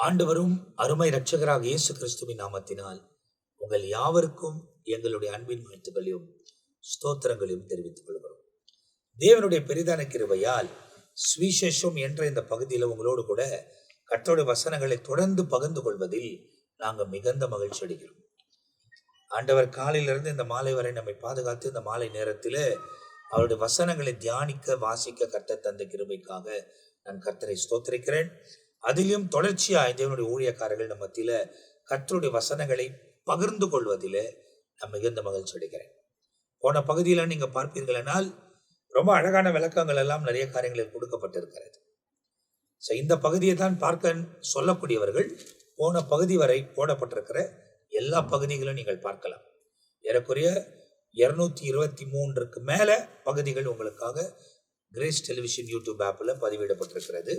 ஆண்டவரும் அருமை இரட்சகராக இயேசு கிறிஸ்துவின் நாமத்தினால் உங்கள் யாவருக்கும் எங்களுடைய அன்பின் வாழ்த்துக்களையும் ஸ்தோத்திரங்களையும் தெரிவித்துக் கொள்கிறோம். தேவனுடைய பெரிதான கிருபையால் சுவிசேஷம் என்ற இந்த பகுதியில் உங்களோடு கூட கர்த்தருடைய வசனங்களை தொடர்ந்து பகிர்ந்து கொள்வதில் நாங்கள் மிகுந்த மகிழ்ச்சி அடைகிறோம். ஆண்டவர் காலையிலிருந்து இந்த மாலை வரை நம்மை பாதுகாத்து இந்த மாலை நேரத்தில் அவருடைய வசனங்களை தியானிக்க வாசிக்க கர்த்தர் தந்த கிருபைக்காக நான் கர்த்தரை ஸ்தோத்திரிக்கிறேன். அதிலும் தொடர்ச்சியாய் தேவனுடைய ஊழியக்காரர்கள் நம்ம மத்தியில கர்த்தருடைய வசனங்களை பகிர்ந்து கொள்வதில் நான் மிகுந்த மகிழ்ச்சி அடைகிறேன். போன பகுதியில் நீங்க பார்ப்பீர்களானால் ரொம்ப அழகான விளக்கங்கள் எல்லாம் நிறைய காரியங்களில் கொடுக்கப்பட்டிருக்கிறது. இந்த பகுதியை தான் பார்க்க சொல்லக்கூடியவர்கள் போன பகுதி வரை போடப்பட்டிருக்கிற எல்லா பகுதிகளும் நீங்கள் பார்க்கலாம். ஏறக்குறைய 223க்கு மேல பகுதிகள் உங்களுக்காக கிரேஸ் டெலிவிஷன் யூடியூப் ஆப்பில் பதிவிடப்பட்டிருக்கிறது.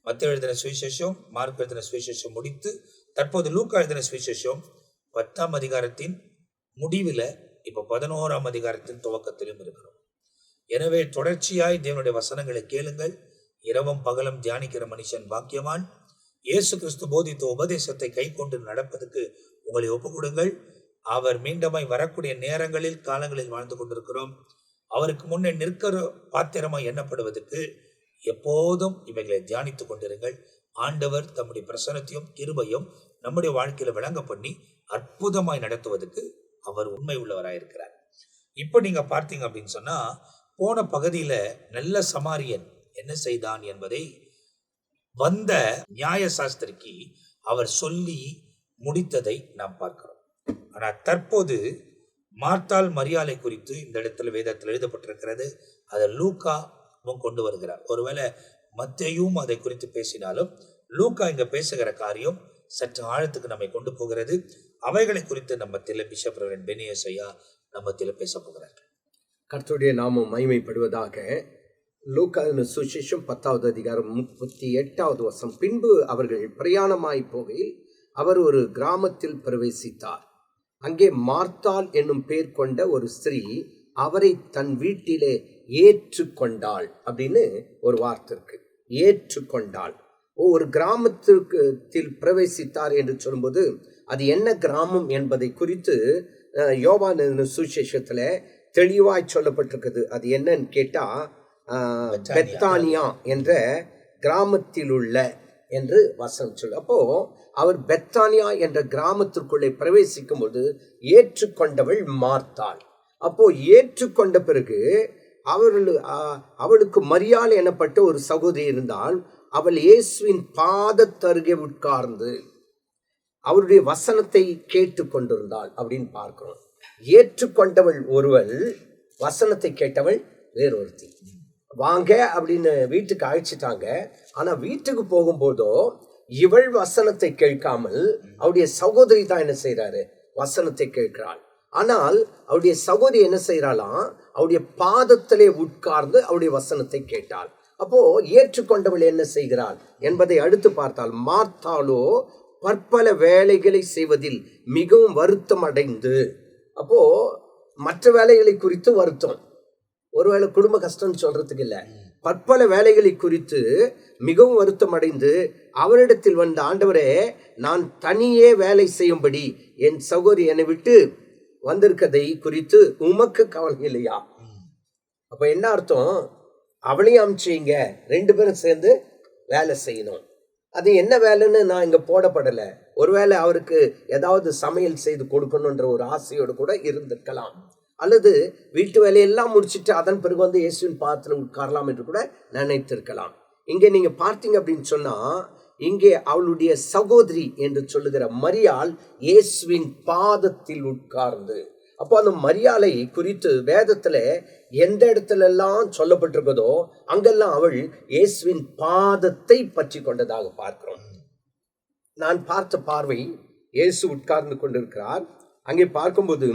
மத்தேயு எழுதின சுவிசேஷம், மார்க் எழுதின சுவிசேஷம் முடித்து தற்போது லூக்கா எழுதின சுவிசேஷம் 10ஆம் அதிகாரத்தின் முடிவில் இப்போ 11ஆம் அதிகாரத்தின் துவக்கத்திலும் இருக்கிறோம். எனவே தொடர்ச்சியாய் தேவனுடைய வசனங்களை கேளுங்கள். இரவும் பகலும் தியானிக்கிற மனுஷன் பாக்கியவான். இயேசு கிறிஸ்து போதித்த உபதேசத்தை கை கொண்டு நடப்பதற்கு உங்களை ஒப்புக்கொடுங்கள். அவர் மீண்டுமாய் வரக்கூடிய நேரங்களில் காலங்களில் வாழ்ந்து கொண்டிருக்கிறோம். அவருக்கு முன்னே நிற்கிற பாத்திரமாய் எண்ணப்படுவதற்கு எப்போதும் இவைகளை தியானித்துக் கொண்டிருங்கள். ஆண்டவர் தம்முடைய பிரசன்னத்தையும் கிருபையும் நம்முடைய வாழ்க்கையில விளங்க பண்ணி அற்புதமாய் நடத்துவதற்கு அவர் உண்மை உள்ளவராயிருக்கிறார். இப்ப நீங்க பார்த்தீங்க அப்படின்னு சொன்னா, போன பகுதியில நல்ல சமாரியன் என்ன செய்தான் என்பதை வந்த நியாய சாஸ்திரிக்கு அவர் சொல்லி முடித்ததை நாம் பார்க்கிறோம். ஆனா தற்போது மார்த்தாள் மரியாளை குறித்து இந்த இடத்துல வேதத்தில் எழுதப்பட்டிருக்கிறது. அதை லூக்கா கொண்டு வருகிறார். ஒருவேளை மத்தேயும் அதை குறித்து பேசினாலும் லூக்கா இங்க பேசுகிற காரியம் சற்று ஆழத்துக்கு நம்மை கொண்டு போகிறது. அவைகளை குறித்து நம்ம பிஷப் ரெவரண்ட் பெனியஸ் ஐயா நம்ம பேச போகிறார்கள். கர்த்தருடைய நாமம் மகிமைப்படுவதாக. லூக்கா சுவிசேஷம் 10வது அதிகாரம் 38வது வசனம். பின்பு அவர்கள் பிரயாணமாய் போகையில் அவர் ஒரு கிராமத்தில் பிரவேசித்தார். அங்கே மார்த்தாள் என்னும் பேர் கொண்ட ஒரு ஸ்திரீ அவரை தன் வீட்டிலே ஏற்றுக்கொண்டாள் அப்படின்னு ஒரு வார்த்தை இருக்கு. ஏற்றுக்கொண்டாள். ஒரு கிராமத்திற்கு பிரவேசித்தார் என்று சொல்லும்போது அது என்ன கிராமம் என்பதை குறித்து யோவான் சுவிசேஷத்துல தெளிவாய் சொல்லப்பட்டிருக்குது. அது என்னன்னு கேட்டா பெத்தானியா என்ற கிராமத்தில் உள்ள என்று வசனம் சொல்லு. அப்போ அவர் பெத்தானியா என்ற கிராமத்திற்குள்ளே பிரவேசிக்கும் போது ஏற்றுக்கொண்டவள் மார்த்தாள். அப்போ ஏற்றுக்கொண்ட பிறகு அவளுக்கு மரியாள் எனப்பட்ட ஒரு சகோதரி இருந்தால் அவள் இயேசுவின் பாதத்தருகே உட்கார்ந்து அவருடைய வசனத்தை கேட்டு கொண்டிருந்தாள் அப்படின்னு பார்க்கிறோம். ஏற்றுக்கொண்டவள் ஒருவள், வசனத்தை கேட்டவள் வேறொருத்தி. வாங்க அப்படின்னு வீட்டுக்கு அழைச்சிட்டாங்க. ஆனா வீட்டுக்கு போகும்போதோ இவள் வசனத்தை கேட்காமல் அவருடைய சகோதரி தான் என்ன செய்யறாரு, வசனத்தை கேட்கிறாள். ஆனால் அவருடைய சகோதரி என்ன செய்யறாளாம், அவருடைய பாதத்திலே உட்கார்ந்து அவருடைய வசனத்தை கேட்டாள். அப்போ ஏற்றுக்கொண்டவள் என்ன செய்கிறாள் என்பதை அடுத்து பார்த்தால், மார்த்தாளோ பற்பல வேலைகளை செய்வதில் மிகவும் வருத்தம் அடைந்து, அப்போ மற்ற வேலைகளை குறித்து வருத்தம், ஒருவேளை குடும்ப கஷ்டம் சொல்றதுக்கு இல்லை, பற்பல வேலைகளை குறித்து மிகவும் வருத்தம் அடைந்து அவரிடத்தில் வந்த, ஆண்டவரே நான் தனியே வேலை செய்யும்படி என் சகோதரி என்னை விட்டு வந்திருக்கதை குறித்து உமக்கு கவலை இல்லையா? அப்ப என்ன அர்த்தம், அவளையும் அமிச்சிங்க, 2 பேரும் சேர்ந்து வேலை செய்யணும். அது என்ன வேலைன்னு நான் இங்க போடப்படலை. ஒருவேளை அவருக்கு ஏதாவது சமையல் செய்து கொடுக்கணுன்ற ஒரு ஆசையோடு கூட இருந்திருக்கலாம். அல்லது வீட்டு வேலையெல்லாம் முடிச்சுட்டு அதன் பிறகு வந்து இயேசுவின் பாதத்தில் உட்காரலாம் என்று கூட நினைத்திருக்கலாம். இங்கே நீங்க பார்த்தீங்க அப்படின்னு சொன்னா, இங்கே அவளுடைய சகோதரி என்று சொல்லுகிற மரியாள் இயேசுவின் பாதத்தில் உட்கார்ந்து. அப்போ அந்த மரியாளை குறித்து வேதத்துல எந்த இடத்துல எல்லாம் சொல்லப்பட்டிருக்கதோ அங்கெல்லாம் அவள் இயேசுவின் பாதத்தை பற்றி கொண்டதாக பார்க்கிறோம். நான் பார்த்த பார்வை, இயேசு உட்கார்ந்து கொண்டிருக்கிறார். அங்கே பார்க்கும்போது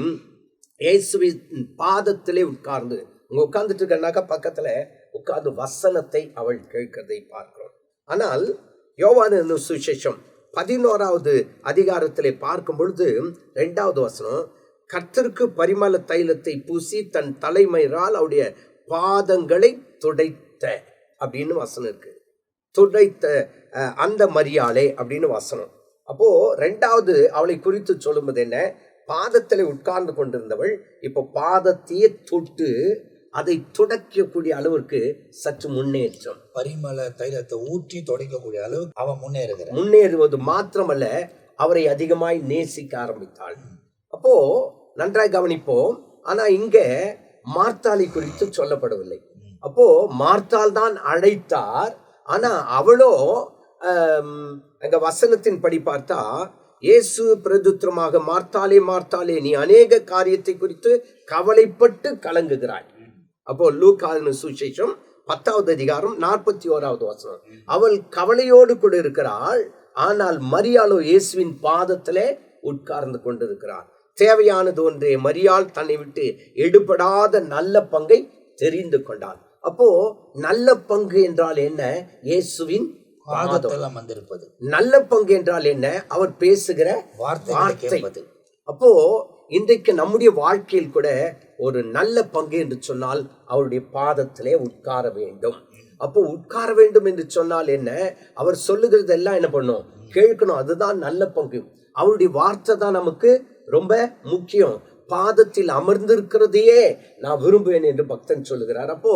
இயேசுவின் பாதத்திலே உட்கார்ந்து, அங்க உட்கார்ந்துட்டு இருக்கனாக்கா பக்கத்துல உட்கார்ந்து வசனத்தை அவள் கேட்கிறதை பார்க்கிறோம். ஆனால் யோவான் சுவிசேஷம் 11வது அதிகாரத்திலே பார்க்கும் பொழுது 2வது வசனம், கர்த்தருக்கு பரிமள தைலத்தை பூசி தன் தலைமயிரால் அவருடைய பாதங்களை துடைத்த அப்படின்னு வசனம் இருக்கு. துடைத்த அந்த மரியாளே அப்படின்னு வசனம். அப்போ ரெண்டாவது அவளை குறித்து சொல்லும்போது என்ன, பாதத்தில் உட்கார்ந்து கொண்டிருந்தவள் இப்போ பாதத்தையே தொட்டு அதை துடைக்கக்கூடிய அளவிற்கு சற்று முன்னேற்றம். பரிமள தைலத்தை ஊற்றி துடைக்கக்கூடிய அளவுக்கு அவன் முன்னேறுவது மாத்திரமல்ல, அவரை அதிகமாய் நேசிக்க ஆரம்பித்தாள். அப்போ நன்றாய் கவனிப்போம். ஆனா இங்க மார்த்தாளை குறித்து சொல்லப்படவில்லை. அப்போ மார்த்தாள் தான் அழைத்தார். ஆனா அவளோ அங்க வசனத்தின் படி பார்த்தா, இயேசு பிரதுத்திரமாக, மார்த்தாளே மார்த்தாளே, நீ அநேக காரியத்தை குறித்து கவலைப்பட்டு கலங்குகிறாய். அப்போ லூக்கா சுவிசேஷம் 10வது அதிகாரம் 41வது வசனம். அவள் கவலையோடு கூட இருக்கிறாள். ஆனால் மரியாளோ இயேசுவின் பாதத்திலே உட்கார்ந்து கொண்டிருக்கிறார். தேவையானது ஒன்றே, மரியாள் தன்னை விட்டு எடுபடாத நல்ல பங்கை தெரிந்து கொண்டாள். அப்போ நல்ல பங்கு என்றால் என்ன? இயேசுவின் பாதத்தில் வந்திருப்பது. நல்ல பங்கு என்றால் என்ன? அவர் பேசுகிற வார்த்தை. அப்போ இன்றைக்கு நம்முடைய வாழ்க்கையில் கூட ஒரு நல்ல பங்கு என்று சொன்னால் அவருடைய பாதத்திலே உட்கார வேண்டும். அப்போ உட்கார வேண்டும் என்று சொன்னால் என்ன? அவர் சொல்லுகிறது எல்லாம் என்ன பண்ணும்? கேட்கணும். அதுதான் நல்ல பங்கு. அவருடைய வார்த்தை தான் நமக்கு ரொம்ப முக்கியம். பாதத்தில் அமர்ந்திருக்கிறதையே நான் விரும்புவேன் என்று பக்தன் சொல்லுகிறார். அப்போ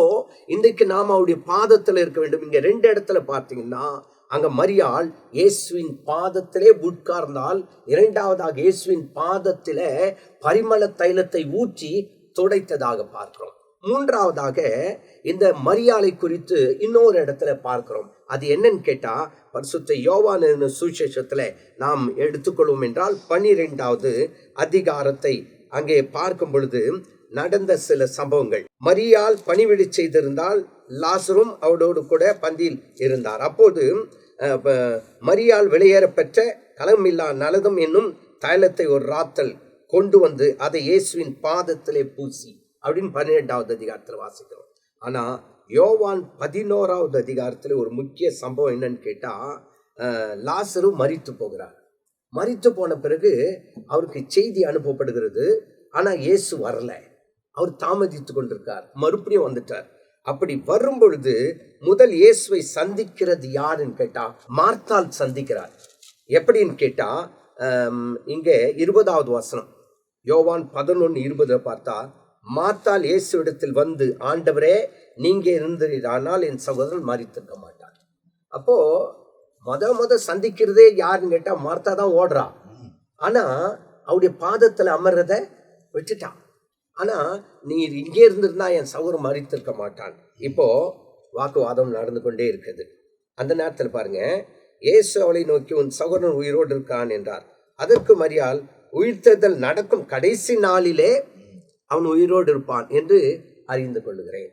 இன்றைக்கு நாம் அவருடைய பாதத்தில் இருக்க வேண்டும். இங்க 2 இடத்துல பார்த்தீங்கன்னா, அங்க மரியாள் இயேசுவின் பாதத்திலே உட்கார்ந்தால், இரண்டாவதாக இயேசுவின் பாதத்திலே பரிமள தைலத்தை ஊற்றி துடைத்ததாக பார்க்கிறோம். மூன்றாவதாக இந்த மரியாளை குறித்து இன்னொரு இடத்துல பார்க்கிறோம். அது என்னன்னு கேட்டா, பரிசுத்த யோவான் சுவிசேஷத்துல நாம் எடுத்துக்கொள்வோம் என்றால் 12வது அதிகாரத்தை அங்கே பார்க்கும் பொழுது நடந்த சில சம்பவங்கள். மரியாள் பணிவிடை செய்திருந்தால், லாசரும் அவளோடு கூட பந்தியில் இருந்தார். அப்போது மரியாள் வெளியேற பெற்ற களமில்லா நலதம் என்னும் தைலத்தை ஒரு ராத்தல் கொண்டு வந்து அதை இயேசுவின் பாதத்திலே பூசி அப்படின்னு 12வது அதிகாரத்தில் வாசிக்கிறோம். ஆனா யோவான் 11வது அதிகாரத்தில் ஒரு முக்கிய சம்பவம் என்னன்னு கேட்டா, லாசரு மரித்து போகிறார். மரித்து போன பிறகு அவருக்கு செய்தி அனுப்பப்படுகிறது. ஆனா இயேசு வரல, அவர் தாமதித்து கொண்டிருக்கார். மறுபடியும் வந்துட்டார். அப்படி வரும் பொழுது முதல் இயேசுவை சந்திக்கிறது யாருன்னு கேட்டா, மார்த்தாள் சந்திக்கிறார். எப்படின்னு கேட்டா, இங்கே 20வது வசனம், யோவான் 11:20 பார்த்தா, மார்த்தாள் இயேசுவிடத்தில் வந்து, ஆண்டவரே, நீங்க இருந்தீரானால் என் சகோதரன் மரித்திருக்க மாட்டார். அப்போ முத சந்திக்கிறதே யாருன்னு கேட்டா மார்த்தா தான் ஓடுறா. ஆனா அவருடைய பாதத்துல அமர்றத விட்டுட்டான். ஆனா நீ இங்கே இருந்திருந்தா என் சகோதரன் மரித்திருக்க மாட்டான். இப்போ வாக்குவாதம் நடந்து கொண்டே இருக்குது. அந்த நேரத்தில் பாருங்க, இயேசு அவளை நோக்கி, உன் சகோதரன் உயிரோடு இருக்கான் என்றார். அதற்கு மரியாள், உயிர்த்தெழுதல் நடக்கும் கடைசி நாளிலே அவன் உயிரோடு இருப்பான் என்று அறிந்து கொள்ளுகிறேன்.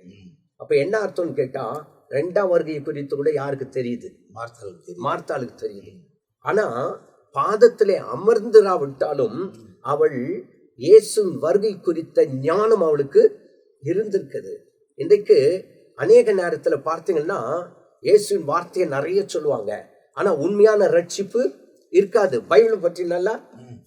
அப்ப என்ன அர்த்தம்னு கேட்டா, 2ஆம் வருகை குறித்து கூட யாருக்கு தெரியுது? மார்த்தாளுக்கு தெரியுது. ஆனா பாதத்திலே அமர்ந்திராவிட்டாலும் அவள் இயேசுவின் வருகை குறித்த ஞானம் அவளுக்கு இருந்திருக்குது. இன்றைக்கு அநேக நேரத்துல பார்த்தீங்கன்னா, இயேசுவின் வார்த்தையை நிறைய சொல்லுவாங்க. ஆனா உண்மையான ரட்சிப்பு இருக்காது. பைபிளை பற்றி நல்லா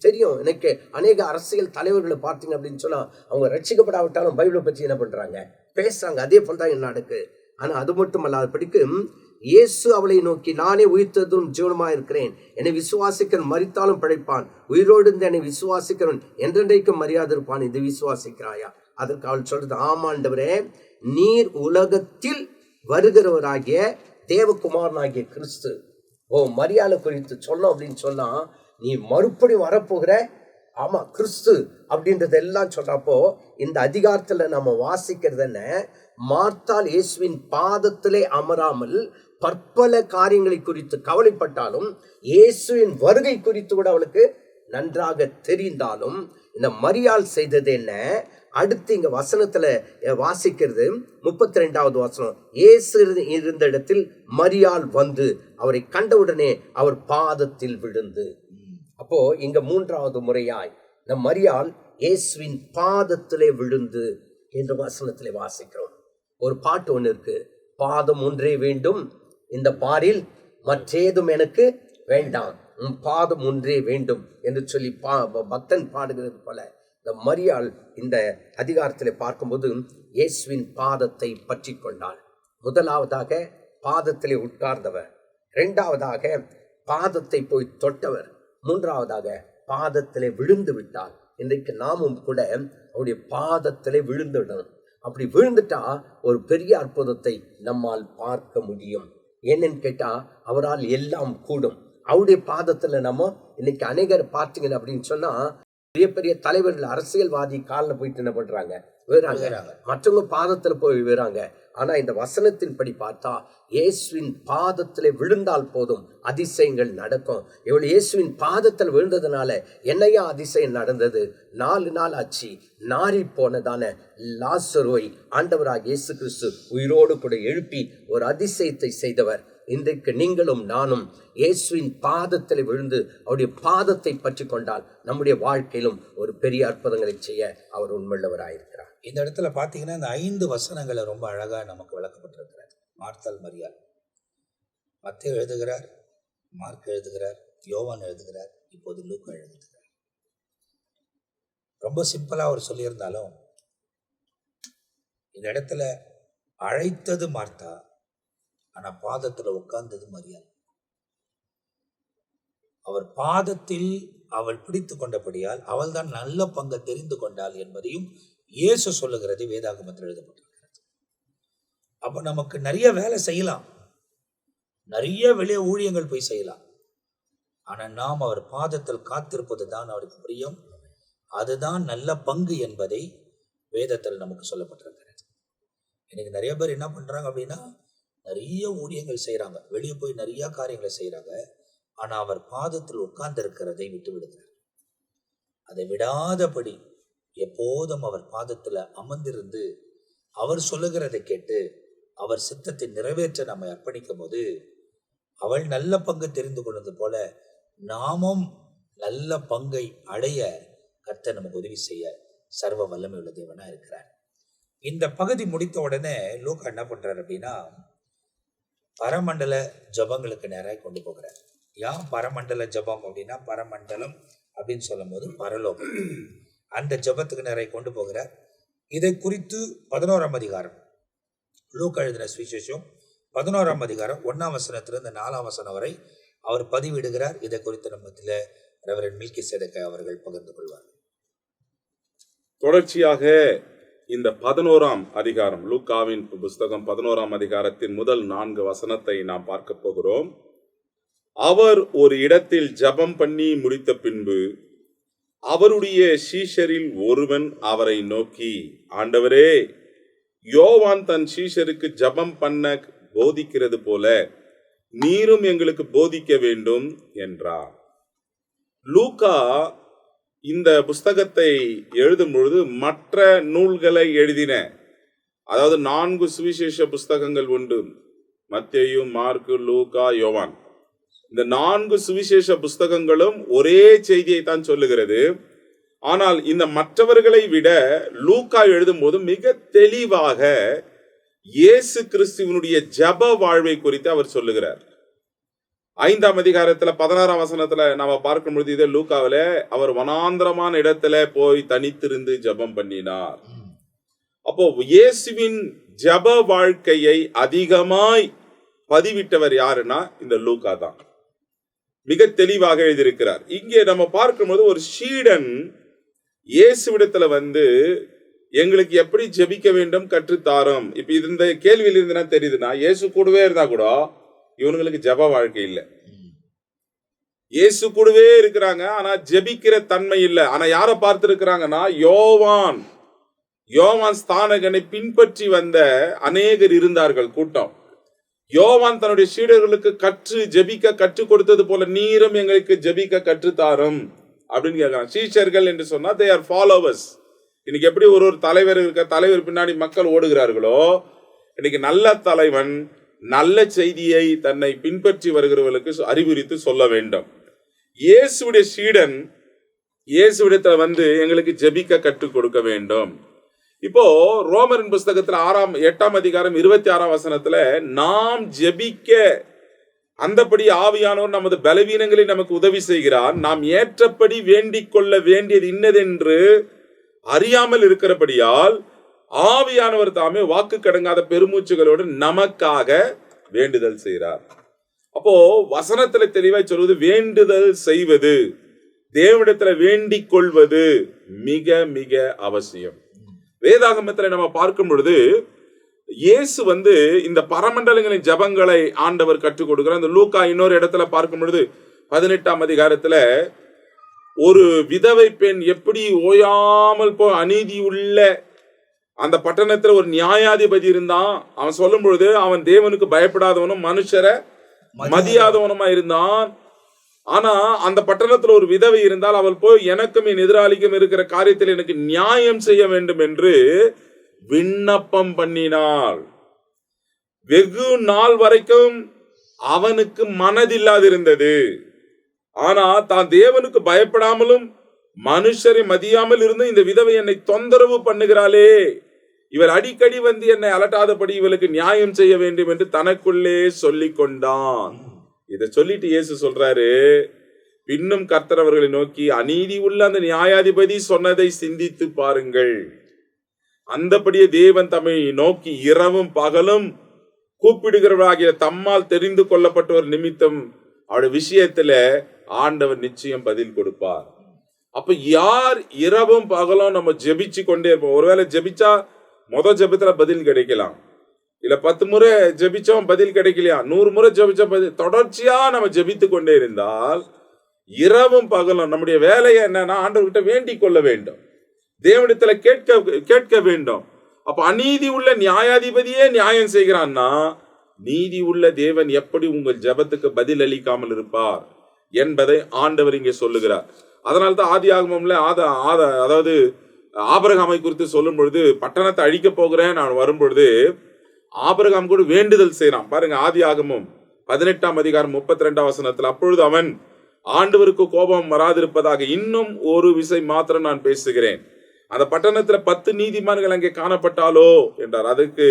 தெரியும். எனக்கு அநேக அரசியல் தலைவர்களை பார்த்தீங்க அப்படின்னு சொன்னா, அவங்க ரட்சிக்கப்படாவிட்டாலும் பைபிளை பற்றி என்ன பண்றாங்க? பேசுறாங்க. அதே போல் தான் நடக்கு. ஆனா அது மட்டுமல்ல, அது படிக்கும், இயேசு அவளை நோக்கி, நானே உயிர்த்ததும் ஜீவனுமா இருக்கிறேன். என்னை விசுவாசிக்கிறவன் மரித்தாலும் பிழைப்பான். உயிரோடு இருந்து என்னை விசுவாசிக்கிறவன் என்றென்றைக்கும் மரியாதை இருப்பான். இது விசுவாசிக்கிறாயா? அதற்கு அவள் சொல்றது, ஆமாண்டவரே, நீர் உலகத்தில் வருகிறவராகிய தேவகுமாரனாகிய கிறிஸ்து. மரியாதை குறித்து சொன்னோம் அப்படின்னு சொன்னா, நீ மறுபடியும் வரப்போகிற ஆமா கிறிஸ்து அப்படின்றது எல்லாம் சொல்றப்போ, இந்த அதிகாரத்துல நம்ம வாசிக்கிறது என்ன? மார்த்தாள் இயேசுவின் பாதத்திலே அமராமல் பற்பல காரியங்களை குறித்து கவலைப்பட்டாலும், இயேசுவின் வருகை குறித்து கூட அவளுக்கு நன்றாக தெரிந்தாலும், இந்த மரியாள் செய்தது என்ன? அடுத்து இங்க வசனத்துல வாசிக்கிறது 32வது வசனம், இயேசு இருந்த இடத்தில் மரியாள் வந்து அவரை கண்டவுடனே அவர் பாதத்தில் விழுந்து. அப்போ இங்க 3வது முறையாய் இந்த மரியாள் இயேசுவின் பாதத்திலே விழுந்து என்ற வசனத்திலே வாசிக்கிறோம். ஒரு பாட்டு ஒன்று இருக்கு, பாதம் ஒன்றே வேண்டும் இந்த பாரில் மற்றேதும் எனக்கு வேண்டாம், பாதம் ஒன்றே வேண்டும் என்று சொல்லி பக்தன் பாடுகிறது போல, இந்த மரியாள் இந்த அதிகாரத்திலே பார்க்கும்போது இயேசுவின் பாதத்தை பற்றி கொண்டாள். முதலாவதாக பாதத்திலே உட்கார்ந்தவர், இரண்டாவதாக பாதத்தை போய் தொட்டவர். மூன்றாவதாக பாதத்திலே விழுந்து விட்டார். இன்றைக்கு நாமும் கூட அவருடைய பாதத்திலே விழுந்துடணும். அப்படி விழுந்துட்டா ஒரு பெரிய அற்புதத்தை நம்மால் பார்க்க முடியும். என்னன்னு கேட்டா அவரால் எல்லாம் கூடும். அவருடைய பாதத்துல நம்ம இன்னைக்கு அநேகர் பார்த்தீங்க அப்படின்னு சொன்னா, பெரிய பெரிய தலைவர்கள், அரசியல்வாதி காலில் போயிட்டு என்ன பண்றாங்க, விழுறாங்க. மற்றவங்க பாதத்துல போய் விழுறாங்க. ஆனா இந்த வசனத்தின்படி பார்த்தா இயேசுவின் பாதத்திலே விழுந்தால் போதும், அதிசயங்கள் நடக்கும். இவள் இயேசுவின் பாதத்தில் விழுந்ததுனால என்னையா அதிசயம் நடந்தது? 4 நாள் ஆச்சு. நாரி போனதான லாசருவை ஆண்டவராக இயேசு கிறிஸ்து உயிரோடு கூட எழுப்பி ஒரு அதிசயத்தை செய்தவர். இன்றைக்கு நீங்களும் நானும் இயேசுவின் பாதத்தில் விழுந்து அவருடைய பாதத்தை பற்றி கொண்டால் நம்முடைய வாழ்க்கையிலும் ஒரு பெரிய அற்புதங்களை செய்ய அவர் உண்மையுள்ளவராயிருக்கிறார். இந்த இடத்துல பார்த்தீங்கன்னா இந்த 5 வசனங்களை ரொம்ப அழகாக நமக்கு விளக்கப்பட்டிருக்கிறார். மார்த்தாள் மரியாள், மத்தேயு எழுதுகிறார், மார்க் எழுதுகிறார், யோவான் எழுதுகிறார், இப்போது லூக்கா எழுதுகிறார். ரொம்ப சிம்பிளாக அவர் சொல்லியிருந்தாலும் இந்த இடத்துல அழைத்தது மார்த்தா, ஆனா பாதத்துல உட்கார்ந்தது மரியாள். அவர் பாதத்தில் அவள் பிடித்து கொண்டபடியால் அவள் தான் நல்ல பங்கை தெரிந்து கொண்டாள் என்பதையும் இயேசு சொல்லுகிறது வேதாகமத்தில் எழுதப்பட்டிருக்கிறது. அப்ப நமக்கு நிறைய வேலை செய்யலாம், நிறைய வெளியே ஊழியங்கள் போய் செய்யலாம். ஆனா நாம் அவர் பாதத்தில் காத்திருப்பது தான் அவருக்கு பிரியம். அதுதான் நல்ல பங்கு என்பதை வேதத்தில் நமக்கு சொல்லப்பட்டிருக்கிறது. இன்னைக்கு நிறைய பேர் என்ன பண்றாங்க அப்படின்னா, நிறைய ஊழியங்கள் செய்யறாங்க, வெளியே போய் நிறைய காரியங்களை செய்யறாங்க. ஆனா அவர் பாதத்தில் உட்கார்ந்து இருக்கிறதை விட்டு விடுகிறார். அதை விடாதபடி எப்போதும் அவர் பாதத்துல அமர்ந்திருந்து அவர் சொல்லுகிறதை கேட்டு அவர் சித்தத்தை நிறைவேற்ற நம்மை அர்ப்பணிக்கும் போது அவள் நல்ல பங்கு தெரிந்து கொண்டது போல நாமும் நல்ல பங்கை அடைய கர்த்தர் நமக்கு உதவி செய்ய சர்வ வல்லமை உள்ள தேவனா இருக்கிறார். இந்த பகுதி முடித்த உடனே லூக்கா என்ன பண்றாரு அப்படின்னா, பரமண்டல ஜபங்களுக்கு நேராக கொண்டு போகிறார். ஏன் பரமண்டல ஜபம் அப்படின்னா, பரமண்டலம் அப்படின்னு சொல்லும் போது பரலோகம், அந்த ஜபத்துக்கு நேராக கொண்டு போகிறார். இதை குறித்து 11ஆம் அதிகாரம் லூக்கா எழுதின சுவிசேஷம் 11ஆம் அதிகாரம் 1ஆம் வசனத்திலிருந்து 4ஆம் வசனம் வரை அவர் பதிவிடுகிறார். இதை குறித்து நம்மத்தில் ரெவரண்ட் மில்கிசேதேக் அவர்கள் பகிர்ந்து கொள்வார். தொடர்ச்சியாக இந்த 11ஆம் அதிகாரம், லூக்காவின் புஸ்தகம் 11ஆம் அதிகாரத்தின் முதல் 4 வசனத்தை நாம் பார்க்க போகிறோம். அவர் ஒரு இடத்தில் ஜபம் பண்ணி முடித்த பின்பு அவருடைய சீஷரில் ஒருவன் அவரை நோக்கி, ஆண்டவரே, யோவான் தன் சீஷருக்கு ஜபம் பண்ண போதிக்கிறது போல நீரும் எங்களுக்கு போதிக்க வேண்டும் என்றார். லூக்கா இந்த புஸ்தகத்தை எழுதும் பொழுது மற்ற நூல்களை எழுதின, அதாவது 4 சுவிசேஷ புஸ்தகங்கள் உண்டு, மத்தேயு, மார்க்கு, லூக்கா, யோவான். இந்த 4 சுவிசேஷ புஸ்தகங்களும் ஒரே செய்தியை தான் சொல்லுகிறது. ஆனால் இந்த மற்றவர்களை விட லூக்கா எழுதும் போது மிக தெளிவாக இயேசு கிறிஸ்துவினுடைய ஜப வாழ்வை குறித்து அவர் சொல்லுகிறார். 5ஆம் அதிகாரத்துல 16ஆம் வசனத்துல நாம பார்க்கும் பொழுது இதே லூக்காவில அவர் வனாந்திரமான இடத்துல போய் தனித்திருந்து ஜபம் பண்ணினார். அப்போ இயேசுவின் ஜப வாழ்க்கையை அதிகமாய் பதிவிட்டவர் யாருன்னா இந்த லூக்கா தான். மிக தெளிவாக எழுதியிருக்கிறார். இங்கே நம்ம பார்க்கும்போது ஒரு சீடன் இயேசுவிடத்துல வந்து எங்களுக்கு எப்படி ஜெபிக்க வேண்டும் கற்றுத்தாரோம். இப்ப இந்த கேள்வியில் இருந்துன்னா தெரியுதுன்னா, இயேசு கூடவே இருந்தா கூட இவனுங்களுக்கு ஜப வாழ்க்கை இல்லை. இயேசு கூடவே இருக்கிறாங்க, ஆனா ஜெபிக்கிற தன்மை இல்லை. ஆனா யாரை பார்த்து இருக்கிறாங்கன்னா, யோவான் ஸ்தானகனை பின்பற்றி வந்த அநேகர் இருந்தார்கள் கூட்டம். யோவான் தன்னுடைய சீடர்களுக்கு ஜெபிக்க கற்றுக் கொடுத்தது போல நீரும் எங்களுக்கு ஜெபிக்க கற்றுத்தாரும் அப்படின்னு கேட்கிறாங்க. சீஷர்கள் என்று சொன்னா they are followers. இன்னைக்கு எப்படி ஒரு தலைவர் இருக்க, தலைவர் பின்னாடி மக்கள் ஓடுகிறார்களோ, இன்னைக்கு நல்ல தலைவன் நல்ல செய்தியை தன்னை பின்பற்றி வருகிறவர்களுக்கு அறிவுரித்து சொல்ல வேண்டும். இயேசுடைய சீடன் இயேசுவிடத்துல வந்து எங்களுக்கு ஜெபிக்க கற்றுக் கொடுக்க வேண்டும். இப்போ ரோமரின் புஸ்தகத்துல 8ஆம் அதிகாரம் 26ஆம் வசனத்துல நாம் ஜெபிக்க அந்தபடி ஆவியானவர் நமது பலவீனங்களை நமக்கு உதவி செய்கிறார், நாம் ஏற்றபடி வேண்டிக் கொள்ள வேண்டியது இன்னதென்று அறியாமல் இருக்கிறபடியால் ஆவியானவர் தாமே வாக்கு கடங்காத பெருமூச்சுகளோடு நமக்காக வேண்டுதல் செய்கிறார். அப்போ வசனத்துல தெளிவாய் சொல்வது வேண்டுதல் செய்வது, தேவனிடத்துல வேண்டிக் கொள்வது மிக மிக அவசியம். வேதாகமத்துல நம்ம பார்க்கும் பொழுது இயேசு இந்த பரமண்டலங்களின் ஜபங்களை ஆண்டவர் கற்றுக் கொடுக்கிறார். இந்த லூக்கா இன்னொரு இடத்துல பார்க்கும் பொழுது 18ஆம் அதிகாரத்துல ஒரு விதவை பெண் எப்படி ஓயாமல் அநீதி உள்ள அந்த பட்டணத்துல ஒரு நியாயாதிபதி இருந்தான். அவன் சொல்லும் பொழுது அவன் தேவனுக்கு பயப்படாதவனும் மனுஷரை மதியாதவனுமா இருந்தான். ஆனா அந்த பட்டணத்துல ஒரு விதவை இருந்தால் அவள் போய் எனக்கும் என் எதிராளிக்கும் இருக்கிற காரியத்தில் எனக்கு நியாயம் செய்ய வேண்டும் என்று விண்ணப்பம் பண்ணினாள். வெகு நாள் வரைக்கும் அவனுக்கு மனதில்லாதிருந்தது. ஆனா தான் தேவனுக்கு பயப்படாமலும் மனுஷரை மதியாமல் இருந்து இந்த விதவை என்னை தொந்தரவு பண்ணுகிறாளே, இவர் அடிக்கடி என்னை அலட்டாதபடி இவளுக்கு நியாயம் செய்ய வேண்டும் என்று தனக்குள்ளே சொல்லிக் கொண்டான். இதை சொல்லிட்டு இயேசு சொல்றாரு, பின்னும் கர்த்தர் அவர்களை நோக்கி, அநீதி உள்ள அந்த நியாயாதிபதி சொன்னதை சிந்தித்து பாருங்கள். அந்தபடியே தேவன் தம்மை நோக்கி இரவும் பகலும் கூப்பிடுகிறவராகிய தம்மால் தெரிந்து கொள்ளப்பட்டவர் நிமித்தம் அவருடைய விஷயத்துல ஆண்டவர் நிச்சயம் பதில் கொடுப்பார். அப்ப யார் இரவும் பகலும் நம்ம ஜெபிச்சு கொண்டே இருப்போம். ஒருவேளை ஜெபிச்சா ஜெபத்துல பதில் கிடைக்கலாம், இல்ல 10 முறை ஜெபிச்சோம் பதில் கிடைக்கலையா, 100 முறை ஜெபிச்ச பதில், தொடர்ச்சியா நம்ம ஜெபித்து கொண்டே இருந்தால் இரவும் பகலும் நம்முடைய வேலையை என்னன்னா ஆண்டவர்கிட்ட வேண்டிக் கொள்ள வேண்டும், தேவனிடத்துல கேட்க வேண்டும். அப்ப அநீதி உள்ள நியாயாதிபதியே நியாயம் செய்கிறான்னா நீதி உள்ள தேவன் எப்படி உங்கள் ஜெபத்துக்கு பதில் அளிக்காமல் இருப்பார் என்பதை ஆண்டவர் இங்கே சொல்லுகிறார். அதனால்தான் ஆதியாகமம்ல அதாவது ஆபிரகாமை குறித்து சொல்லும் பொழுது, பட்டணத்தை அழிக்க போகிறேன் நான் வரும்பொழுது ஆபிரகாம் கூட வேண்டுதல் செய்யறான். பாருங்க, ஆதியாகமம் 18ஆம் அதிகாரம் 32ஆம் வசனத்தில், அப்பொழுது அவன் ஆண்டவருக்கு கோபம் வராதிருப்பதாக இன்னும் ஒரு விசை மாத்திரம் நான் பேசுகிறேன், அந்த பட்டணத்துல 10 நீதிமான்கள் அங்கே காணப்பட்டாலோ என்றார். அதுக்கு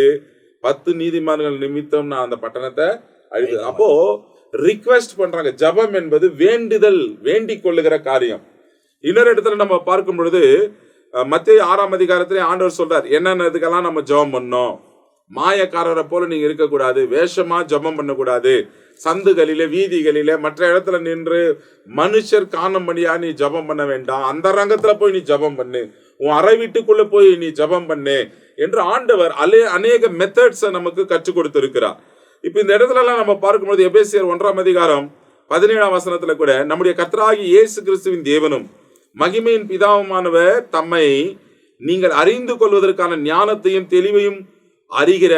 10 நீதிமான்கள் நிமித்தம் நான் அந்த பட்டணத்தை அழித்து. அப்போ ரிக்வெஸ்ட் பண்றாங்க. ஜபம் என்பது வேண்டுதல், வேண்டிக் கொள்ளுகிற காரியம். இன்னொரு இடத்துல நம்ம பார்க்கும் பொழுது மத்தேயு 6ஆம் அதிகாரத்திலே ஆண்டவர் சொல்றார் என்னென்னதுக்கெல்லாம் நம்ம ஜபம் பண்ணோம். மாயக்காரரை போல நீங்க இருக்கக்கூடாது, வேஷமா ஜபம் பண்ணக்கூடாது, சந்துகளிலே வீதிகளிலே மற்ற இடத்துல நின்று மனுஷர் காணும்படியா நீ ஜபம் பண்ண வேண்டாம், அந்த ரங்கத்துல போய் நீ ஜபம் பண்ணு, உன் அறை வீட்டுக்குள்ள போய் நீ ஜபம் பண்ணு என்று ஆண்டவர் அநேக மெத்தட்ஸை நமக்கு கற்றுக் கொடுத்திருக்கிறார். இப்ப இந்த இடத்துல எல்லாம் நம்ம பார்க்கும்போது எபேசியர் 1ஆம் அதிகாரம் 17ஆம் வசனத்துல கூட நம்முடைய கர்த்தராகிய இயேசு கிறிஸ்துவின் தேவனும் மகிமையின் பிதாவுமானவர் தம்மை நீங்கள் அறிந்து கொள்வதற்கான ஞானத்தையும் தெளிவையும் அறிகிற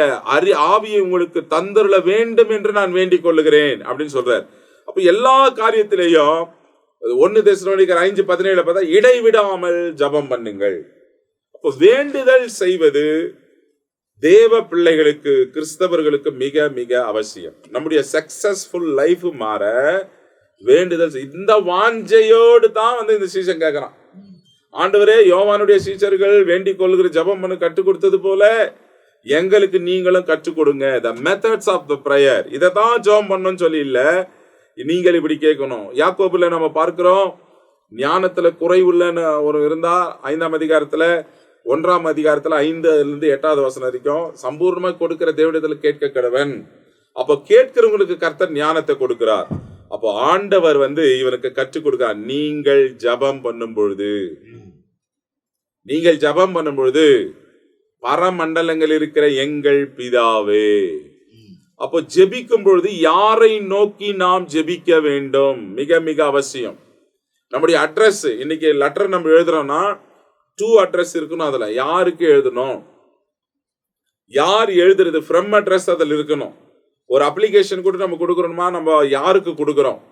ஆவியை உங்களுக்கு தந்தருள வேண்டும் என்று நான் வேண்டிக் கொள்ளுகிறேன் அப்படின்னு சொல்றார். அப்ப எல்லா காரியத்திலேயும் 1 தெசலோனிக்கர் 5:17 பார்த்தா இடைவிடாமல் ஜபம் பண்ணுங்கள். அப்போ வேண்டுதல் செய்வது தேவ பிள்ளைகளுக்கு, கிறிஸ்தவர்களுக்கு மிக மிக அவசியம். நம்முடைய சக்சஸ்ஃபுல் லைஃப் மாற வேண்டுதல். இந்த வாஞ்சையோடு தான் இந்த சீசன் கேட்கிறான், ஆண்டவரே யோவானுடைய சீசர்கள் வேண்டிக் கொள்கிற ஜபம் பண்ண கற்றுக் கொடுத்தது போல எங்களுக்கு நீங்களும் கற்றுக் கொடுங்க. the methods of the prayer, இதை தான் ஜபம் பண்ணணும்னு சொல்லி இல்ல, நீங்கள் இப்படி கேட்கணும். யாக்கோபுல நம்ம பார்க்கிறோம், ஞானத்துல குறைவுள்ளன்னு ஒரு இருந்தா 5ஆம் அதிகாரத்துல 1ஆம் அதிகாரத்துல 5லிருந்து 8வது வசனம் வரைக்கும் சம்பூர்ணமா கொடுக்கிற தேவனிடத்துல கேட்க கடவன். அப்ப கேட்கிறவங்களுக்கு கர்த்தர் ஞானத்தை கொடுக்கிறார். அப்போ ஆண்டவர் இவனுக்கு கற்றுக் கொடுக்கிறார். நீங்கள் ஜபம் பண்ணும் பொழுது பரமண்டலங்கள் இருக்கிற எங்கள் பிதாவே. அப்போ ஜெபிக்கும் பொழுது யாரை நோக்கி நாம் ஜெபிக்க வேண்டும், மிக மிக அவசியம். நம்முடைய அட்ரஸ், இன்னைக்கு லெட்டர் நம்ம எழுதுறோம்னா 2 அட்ரஸ் இருக்கணும். அதுல யாருக்கு எழுதணும், யார் எழுதுறது, ஃப்ரம் அட்ரஸ் அதில் இருக்கணும். ஒரு அப்ளிகேஷன் கூட நம்ம கொடுக்கணுமா, நம்ம யாருக்கு கொடுக்கிறோம்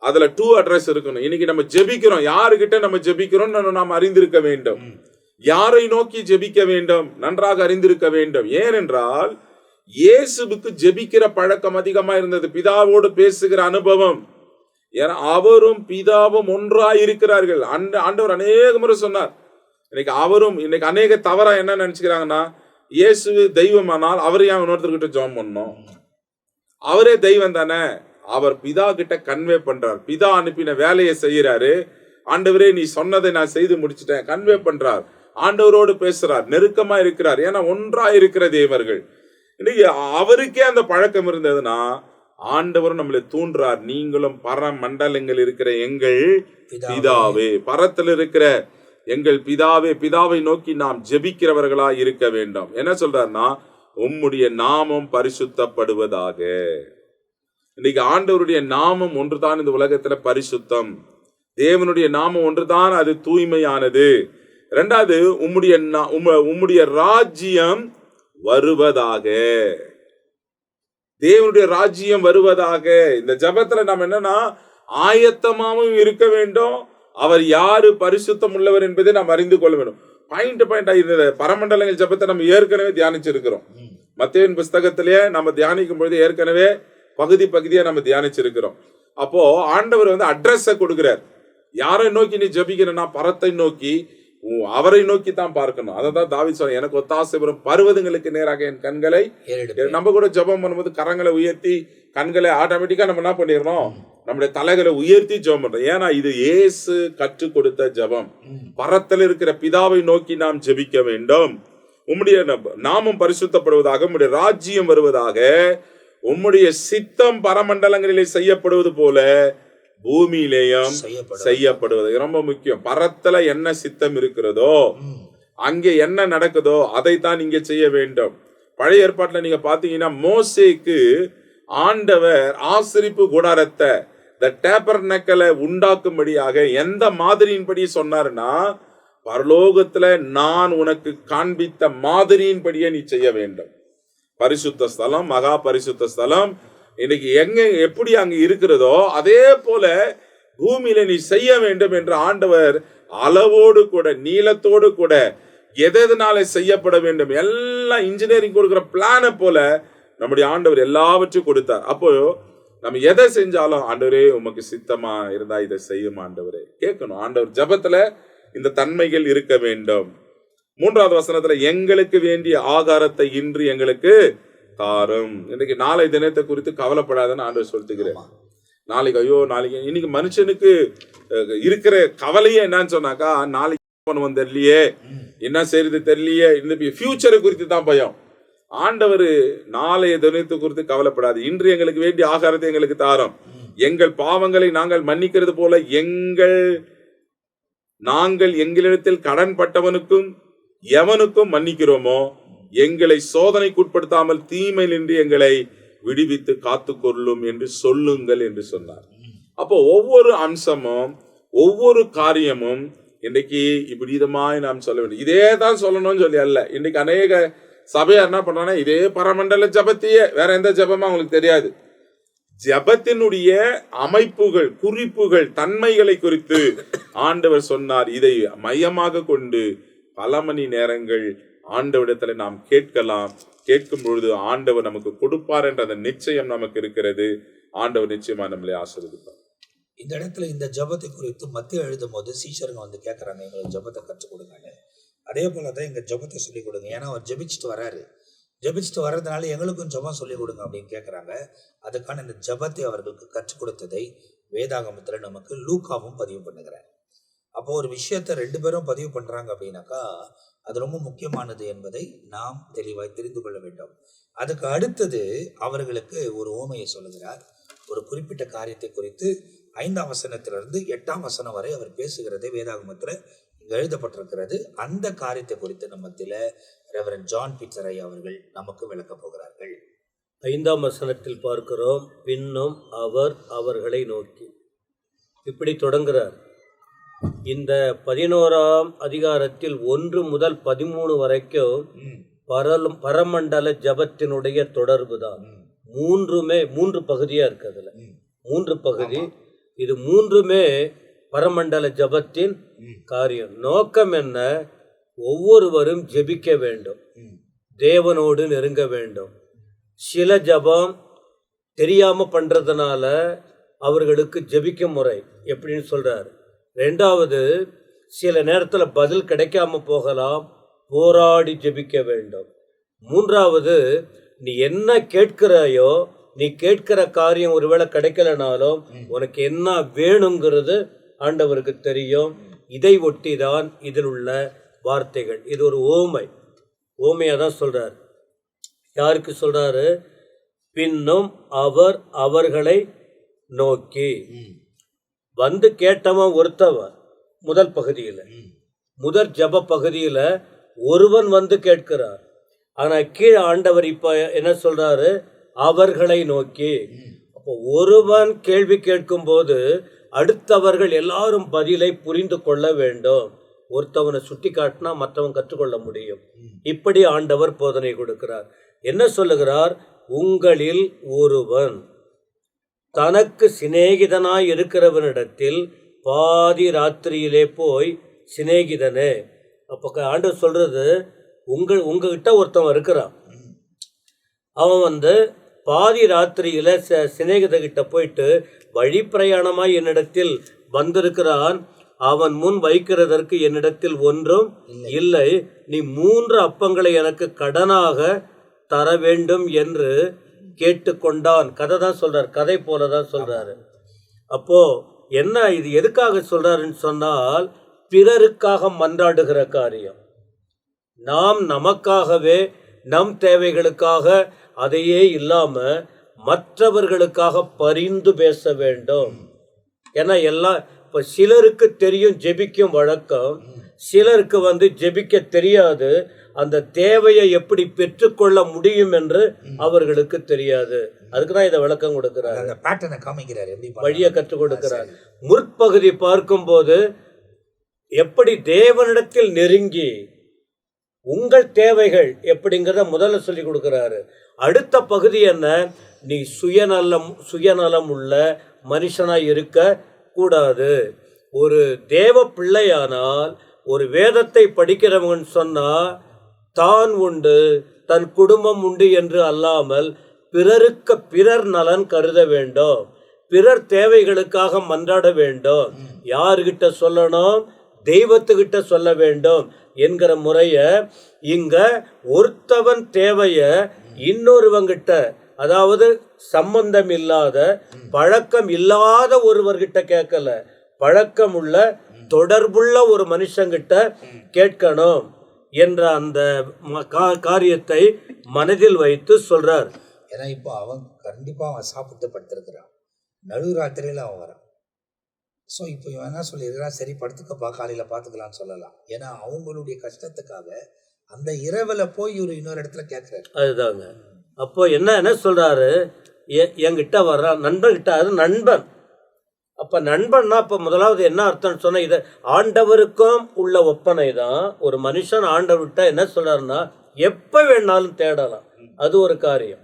அதுல 2 அட்ரஸ் இருக்கணும். இன்னைக்கு நம்ம ஜெபிக்கிறோம், யாருக்கிட்ட நம்ம ஜெபிக்கிறோம் நாம் அறிந்திருக்க வேண்டும். யாரை நோக்கி ஜெபிக்க வேண்டும் நன்றாக அறிந்திருக்க வேண்டும். ஏனென்றால் இயேசுவுக்கு ஜெபிக்கிற பழக்கம் அதிகமா இருந்தது, பிதாவோடு பேசுகிற அனுபவம். ஏன்னா அவரும் பிதாவும் ஒன்றாய் இருக்கிறார்கள். ஆண்டவர் அநேக முறை சொன்னார். இன்னைக்கு அநேக தவறா என்ன நினைச்சுக்கிறாங்கன்னா, இயேசு தெய்வமானால் அவர் ஏன் இன்னொருத்தர்கிட்ட ஜெபம் பண்ணணும், அவரே தெய்வம் தானே. அவர் பிதா கிட்ட கன்வே பண்றார், பிதா அனுப்பின வேலையை செய்யறாரு. ஆண்டவரே நீ சொன்னதை நான் செய்து முடிச்சிட்டேன், கன்வே பண்றார், ஆண்டவரோடு பேசுறார், நெருக்கமா இருக்கிறார். ஏன்னா ஒன்றா இருக்கிற தேவர்கள். இன்னைக்கு அவருக்கே அந்த பழக்கம் இருந்ததுன்னா ஆண்டவரும் நம்மளை தூண்டுறார், நீங்களும் பரமண்டலங்கள் இருக்கிற எங்கள் பிதாவே. பிதாவே, பரத்தில் இருக்கிற எங்கள் பிதாவே, பிதாவை நோக்கி நாம் ஜெபிக்கிறவர்களாய் இருக்க வேண்டும். என்ன சொல்றாருன்னா, உம்முடைய நாமம் பரிசுத்தப்படுவதாக. இன்னைக்கு ஆண்டவருடைய நாமம் ஒன்றுதான் இந்த உலகத்துல பரிசுத்தம். தேவனுடைய நாமம் ஒன்றுதான் அது தூய்மையானது. இரண்டாவது, உம்முடைய ராஜ்யம் வருவதாக. தேவனுடைய ராஜ்யம் வருவதாக. இந்த ஜபத்துல நாம் என்னன்னா ஆயத்தமாகவும் இருக்க வேண்டும். அவர் யாரு பரிசுத்தம் உள்ளவர் என்பதை நாம் அறிந்து கொள்ள வேண்டும். பாயிண்டா இந்த பரமண்டலங்கள் ஜபத்தை நம்ம ஏற்கனவே தியானிச்சிருக்கிறோம். மத்தேயுவின் புஸ்தகத்திலேயே நம்ம தியானிக்கும் பொழுது ஏற்கனவே பகுதியா நம்ம தியானிச்சிருக்கிறோம். அப்போ ஆண்டவர் அட்ரஸ கொடுக்கிறார். யாரை நோக்கி நீ ஜபிக்கிறனா, பரத்தை நோக்கி, அவரை நோக்கி தான் பார்க்கணும். அதான் தாவீது சொல்றார், எனக்கு ஒத்தாசை வரும் பர்வதங்களுக்கு நேராக என் கண்களை. நம்ம கூட ஜபம் பண்ணும்போது கரங்களை உயர்த்தி கண்களை ஆட்டோமேட்டிக்கா நம்ம என்ன பண்ணிடணும், நம்முடைய தலைகளை உயர்த்தி ஜபம் பண்றோம். ஏன்னா இது இயேசு கற்றுக் கொடுத்த ஜபம். பரத்தில் இருக்கிற பிதாவை நோக்கி நாம் ஜெபிக்க வேண்டும். உம்முடைய நாமம் பரிசுத்தப்படுவதாக, உம்முடைய ராஜ்யம் வருவதாக, உம்முடைய சித்தம் பரமண்டலங்களிலே செய்யப்படுவது போல பூமியிலேயும் செய்யப்படுவது. ரொம்ப முக்கியம். பரத்துல என்ன சித்தம் இருக்கிறதோ, அங்கே என்ன நடக்குதோ அதைத்தான் இங்கே செய்ய வேண்டும். பழைய ஏற்பாட்டுல நீங்க பாத்தீங்கன்னா, மோசேக்கு ஆண்டவர் ஆசரிப்பு கூடாரத்தை, இந்த டேபர்னக்கலை உண்டாக்கும்படியாக எந்த மாதிரியின்படி சொன்னாருன்னா, பரலோகத்துல நான் உனக்கு காண்பித்த மாதிரியின்படியே நீ செய்ய வேண்டும். பரிசுத்த ஸ்தலம், மகா பரிசுத்த ஸ்தலம் இன்னைக்கு எப்படி அங்க இருக்கிறதோ அதே போல பூமியில நீ செய்ய வேண்டும் என்று ஆண்டவர் அளவோடு கூட நீளத்தோடு கூட எதனால செய்யப்பட வேண்டும் எல்லாம் இன்ஜினியரிங் கொடுக்கிற பிளானை போல நம்முடைய ஆண்டவர் எல்லாவற்றையும் கொடுத்தார். அப்போ நம்ம எதை செஞ்சாலும், ஆண்டவரே உமக்கு சித்தமா இருந்தா இதை செய்யும் ஆண்டவரே கேட்கணும். ஆண்டவர் ஜபத்துல இந்த தன்மைகள் இருக்க வேண்டும். 3வது வசனத்துல, எங்களுக்கு வேண்டிய ஆகாரத்தை இன்று எங்களுக்கு தாரும். இன்னைக்கு நாளை தினத்தை குறித்து கவலைப்படாதன்னு ஆண்டவர் சொல்லிட்டுக்கிறேன். நாளைக்கு ஐயோ நாளைக்கு, இன்னைக்கு மனுஷனுக்கு இருக்கிற கவலையே என்னன்னு சொன்னாக்கா, நாளைக்கு பண்ணுவோம் தெரியலையே, என்ன செய்யறது தெரியலையே, இந்த ஃபியூச்சரை குறித்து தான் பயம். ஆண்டவர் நாளைய தினத்தை குறித்து கவலைப்படாது. இன்று எங்களுக்கு வேண்டிய ஆகாரத்தை எங்களுக்கு தாரும். எங்கள் பாவங்களை நாங்கள் மன்னிக்கிறது போல நாங்கள் எங்களிடத்தில் கடன் பட்டவனுக்கும் எவனுக்கும் மன்னிக்கிறோமோ, எங்களை சோதனைக்குட்படுத்தாமல் தீமையின்றி எங்களை விடுவித்து காத்துக்கொள்ளும் என்று சொல்லுங்கள் என்று சொன்னார். அப்போ ஒவ்வொரு அம்சமும் ஒவ்வொரு காரியமும் இன்னைக்கு இப்படிதமாய் நாம் சொல்ல வேண்டும். இதே தான் சொல்லணும்னு சொல்லி அல்ல. இன்னைக்கு அநேக சபையார் என்ன பண்றாங்கன்னா, இதே பரமண்டல ஜபத்தையே, வேற எந்த ஜபமா அவங்களுக்கு தெரியாது. ஜபத்தினுடைய அமைப்புகள், குறிப்புகள், தன்மைகளை குறித்து ஆண்டவர் சொன்னார். இதை மையமாக கொண்டு பல மணி நேரங்கள் ஆண்டவரிடத்துல நாம் கேட்கலாம். கேட்கும் பொழுது ஆண்டவர் நமக்கு கொடுப்பார் என்ற அந்த நிச்சயம் நமக்கு இருக்கிறது. ஆண்டவர் நிச்சயமா நம்மளை ஆசீர்வதிப்பார். இந்த இடத்துல இந்த ஜபத்தை குறித்து மத்திய எழுதும் போது சீஷருங்க கேட்கறாங்க, எங்களுக்கு ஜபத்தை கற்றுக் கொடுங்க. அதே போலதான் எங்க ஜபத்தை சொல்லிக் கொடுங்க. ஏன்னா அவர் ஜபிச்சுட்டு வர்றாரு, ஜபிச்சுட்டு வர்றதுனால எங்களுக்கும் ஜபம் சொல்லிக் கொடுங்க அப்படின்னு கேட்கறாங்க. அதுக்கான இந்த ஜபத்தை அவர்களுக்கு கற்றுக் கொடுத்ததை வேதாகமத்துல நமக்கு லூக்காவும் பதிவு பண்ணுகிறார். அப்போ ஒரு விஷயத்த 2 பேரும் பதிவு பண்றாங்க அப்படின்னாக்கா அது ரொம்ப முக்கியமானது என்பதை நாம் தெளிவாய் தெரிந்து கொள்ள வேண்டும். அதுக்கு அடுத்தது அவர்களுக்கு ஒரு உவமையை சொல்லுகிறார். ஒரு குறிப்பிட்ட காரியத்தை குறித்து 5ஆம் வசனத்திலிருந்து 8ஆம் வசனம் வரை அவர் பேசுகிறதை வேதாகமத்தில் இங்கு எழுதப்பட்டிருக்கிறது. அந்த காரியத்தை குறித்து நம்மத்தில் ரெவரண்ட் ஜான் பீட்டர் ஐயா அவர்கள் நமக்கு விளக்கப் போகிறார்கள். 5ஆம் வசனத்தில் பார்க்கிறோம், பின்னும் அவர் அவர்களை நோக்கி, இப்படி தொடங்குகிறார். இந்த 11ஆம் அதிகாரத்தில் 1 முதல் 13 வரைக்கும் பரமண்டல ஜபத்தினுடைய தொடர்பு தான். 3 பகுதியா இருக்கு. அதுல 3 பகுதி. இது 3மே பரமண்டல ஜபத்தின் காரியம். நோக்கம் என்ன? ஒவ்வொருவரும் ஜெபிக்க வேண்டும், தேவனோடு நெருங்க வேண்டும். சில ஜபம் தெரியாம பண்றதுனால அவர்களுக்கு ஜெபிக்க முறை எப்படின்னு சொல்றாரு. 2வது, சில நேரத்தில் பதில் கிடைக்காம போகலாம், போராடி ஜெபிக்க வேண்டும். 3வது, நீ என்ன கேட்கிறாயோ, நீ கேட்கிற காரியம் ஒருவேளை கிடைக்கலனாலும் உனக்கு என்ன வேணுங்கிறது ஆண்டவருக்கு தெரியும். இதை ஒட்டி தான் இதில் உள்ள வார்த்தைகள். இது ஒரு ஓமையாக தான் சொல்றாரு. யாருக்கு சொல்றாரு? பின்னும் அவர் அவர்களை நோக்கி. வந்து கேட்டவன் ஒருத்தவன் முதல் பகுதியில், முதல் ஜப பகுதியில் ஒருவன் வந்து கேட்கிறார். ஆனால் கீழே ஆண்டவர் இப்போ என்ன சொல்றாரு? அவர்களை நோக்கி. அப்போ ஒருவன் கேள்வி கேட்கும்போது அடுத்தவர்கள் எல்லாரும் பதிலை புரிந்து கொள்ள வேண்டும். ஒருத்தவனை சுட்டி காட்டினா மற்றவன் கற்றுக்கொள்ள முடியும். இப்படி ஆண்டவர் போதனை கொடுக்கிறார். என்ன சொல்லுகிறார்? உங்களில் ஒருவன் தனக்கு சிநேகிதனாய் இருக்கிறவனிடத்தில் பாதி ராத்திரியிலே போய், சிநேகிதனே, அப்போ ஆண்டவர் சொல்றது, உங்ககிட்ட ஒருத்தவன் இருக்கிறான், அவன் வந்து பாதி ராத்திரியில சிநேகிதகிட்ட போயிட்டு வழி பிரயாணமாய் என்னிடத்தில் வந்திருக்கிறான், அவன் முன் வைக்கிறதற்கு என்னிடத்தில் ஒன்றும் இல்லை, நீ 3 அப்பங்களை எனக்கு கடனாக தர வேண்டும் என்று கேட்டுக்கொண்டான். கதை தான் சொல்றார், கதை போல தான் சொல்றாரு. அப்போ என்ன இது எதுக்காக சொல்றாருன்னு சொன்னால், பிறருக்காக மன்றாடுகிற காரியம். நாம் நமக்காகவே, நம் தேவைகளுக்காக அதையே இல்லாம மற்றவர்களுக்காக பரிந்து பேச வேண்டும். ஏன்னா எல்லாம் இப்போ சிலருக்கு தெரியும் ஜெபிக்கும் வழக்கம், சிலருக்கு வந்து ஜெபிக்க தெரியாது. அந்த தேவையை எப்படி பெற்றுக்கொள்ள முடியும் என்று அவர்களுக்கு தெரியாது. அதுக்கு தான் இதை விளக்கம் கொடுக்கிறார், அந்த பேட்டர்னை காமிக்கிறார், எப்படி வழியை கற்றுக் கொடுக்கிறார். முற்பகுதி பார்க்கும்போது எப்படி தேவனிடத்தில் நெருங்கி உங்கள் தேவைகள் எப்படிங்கிறத முதல்ல சொல்லி கொடுக்கிறாரு. அடுத்த பகுதி என்ன? நீ சுயநலம் உள்ள மனுஷனாய் இருக்க கூடாது. ஒரு தேவ பிள்ளையானால், ஒரு வேதத்தை படிக்கிறவங்கன்னு சொன்னா தான் உண்டு, தன் குடும்பம் உண்டு என்று அல்லாமல் பிறர் நலன் கருத வேண்டும், பிறர் தேவைகளுக்காக மன்றாட வேண்டும். யாருகிட்ட சொல்லணும்? தெய்வத்துக்கிட்ட சொல்ல வேண்டும் என்கிற முறைய இங்க ஒருத்தவன் தேவைய இன்னொருவங்கிட்ட, அதாவது சம்பந்தம் இல்லாத, பழக்கம் இல்லாத ஒருவர்கிட்ட கேட்கல, பழக்கம் உள்ள, தொடர்புள்ள ஒரு மனுஷங்கிட்ட கேட்கணும் என்ற அந்த காரியத்தை மனதில் வைத்து சொல்றார். ஏன்னா இப்போ அவன் கண்டிப்பாக அவன் சாப்பிட்டு படுத்திருக்கிறான், நடுராத்திரியில் அவன் வரான். ஸோ இப்போ இவன் என்ன சொல்லியிருக்கிறான்? சரி படுத்துக்கப்பா, காலையில் பார்த்துக்கலான்னு சொல்லலாம். ஏன்னா அவங்களுடைய கஷ்டத்துக்காக அந்த இரவில் போய் இவர் இன்னொரு இடத்துல கேட்குறாரு. அதுதாங்க. அப்போ என்ன சொல்றாரு? என்கிட்ட வர்றான் நண்பன்கிட்ட, அது நண்பன். அப்போ நண்பன்னா இப்போ முதலாவது என்ன அர்த்தம்னு சொன்னால், இது ஆண்டவருக்கும் உள்ள ஒப்பனை தான். ஒரு மனுஷன் ஆண்டவர்கிட்ட என்ன சொல்றாருன்னா, எப்போ வேணாலும் தேடலாம், அது ஒரு காரியம்.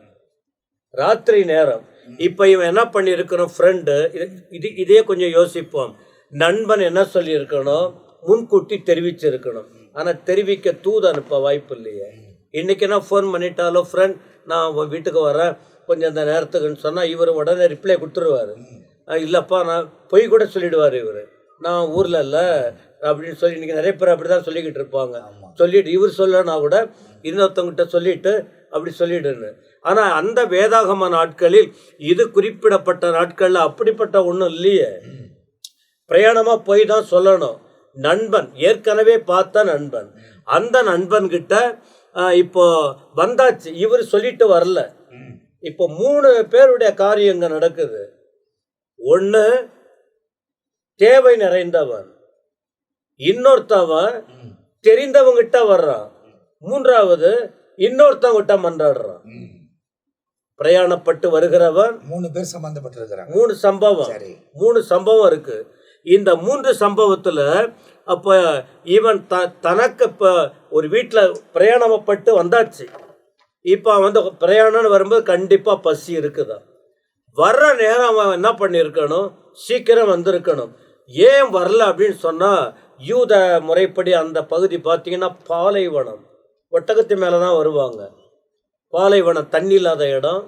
ராத்திரி நேரம் இப்போ இவன் என்ன பண்ணியிருக்கணும்? ஃப்ரெண்டு, இதே கொஞ்சம் யோசிப்போம். நண்பன் என்ன சொல்லியிருக்கணும்? முன்கூட்டி தெரிவிச்சிருக்கணும். ஆனால் தெரிவிக்க தூது அனுப்ப வாய்ப்பு இல்லையே. இன்றைக்கி நான் ஃபோன் பண்ணிட்டாலோ, ஃப்ரெண்ட் நான் உன் வீட்டுக்கு வரேன் கொஞ்சம் அந்த நேரத்துக்குன்னு சொன்னால் இவர் உடனே ரிப்ளை கொடுத்துருவார். இல்லைப்பா, நான் பொய் கூட சொல்லிவிடுவார் இவர், நான் ஊரில் இல்லை அப்படின்னு சொல்லி. இன்றைக்கி நிறைய பேர் அப்படி தான் சொல்லிக்கிட்டு இருப்பாங்க. சொல்லிவிட்டு இவர் சொல்லனா கூட இன்னொருத்தவங்கிட்ட சொல்லிவிட்டு அப்படி சொல்லிடுன்னு. ஆனால் அந்த வேதாகம நாட்களில், இது குறிப்பிடப்பட்ட நாட்களில் அப்படிப்பட்ட ஒன்றும் இல்லையே. பிரயாணமாக போய் தான் சொல்லணும். நண்பன், ஏற்கனவே பார்த்த நண்பன், அந்த நண்பன்கிட்ட இப்போ வந்தாச்சு, இவர் சொல்லிட்டு வரல. இப்போ 3 பேருடைய காரியங்க நடக்குது. ஒன்று தேவை நிறைந்தவன், இன்னொருத்தவன் தெரிந்தவங்கிட்ட வர்றான், 3வது இன்னொருத்தவங்கிட்ட மன்றாடுறான். பிரயாணப்பட்டு வருகிறவன் 3 பேர் சம்பந்தப்பட்டிருக்கிறாங்க. 3 சம்பவம் இருக்கு. இந்த 3 சம்பவத்தில் அப்போ இவன் தனக்கு இப்போ ஒரு வீட்டில் பிரயாணப்பட்டு வந்தாச்சு. இப்போ வந்து பிரயாணம்னு வரும்போது கண்டிப்பாக பசி இருக்குதான். வர்ற நேரம் அவன் என்ன பண்ணியிருக்கணும்? சீக்கிரம் வந்திருக்கணும். ஏன் வரல அப்படின்னு சொன்னால், யூத முறைப்படி அந்த பகுதி பார்த்தீங்கன்னா பாலைவனம், ஒட்டகத்து மேலே தான் வருவாங்க. பாலைவனம், தண்ணி இல்லாத இடம்,